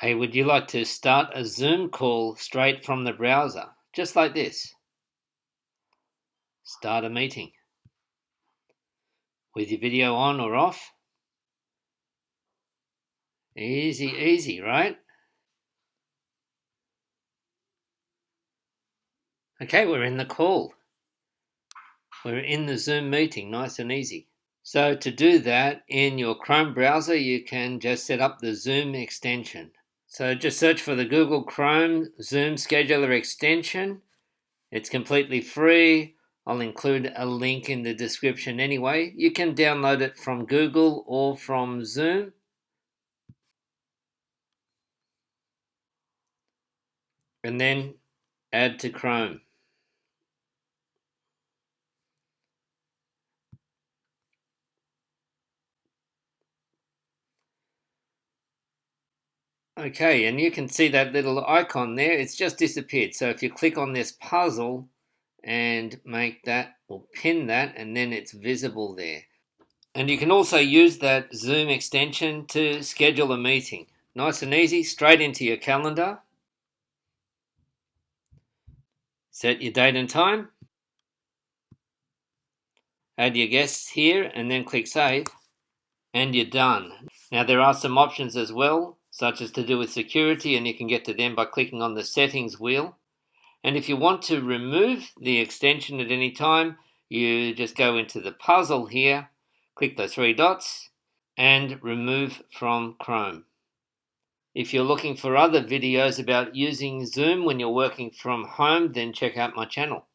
Hey, would you like to start a Zoom call straight from the browser? Just like this. Start a meeting. With your video on or off. Easy, easy, right? Okay, we're in the call. We're in the Zoom meeting, nice and easy. So to do that, in your Chrome browser, you can just set up the Zoom extension. So just search for the Google Chrome Zoom Scheduler extension. It's completely free. I'll include a link in the description anyway. You can download it from Google or from Zoom. And then add to Chrome. Okay, and you can see that little icon there. It's just disappeared. So if you click on this puzzle and make that or pin that, and then it's visible there. And you can also use that Zoom extension to schedule a meeting. Nice and easy, straight into your calendar. Set your date and time. Add your guests here and then click save. And you're done. Now there are some options as well, such as to do with security, and you can get to them by clicking on the settings wheel. And if you want to remove the extension at any time, you just go into the puzzle here, click the three dots, and remove from Chrome. If you're looking for other videos about using Zoom when you're working from home, then check out my channel.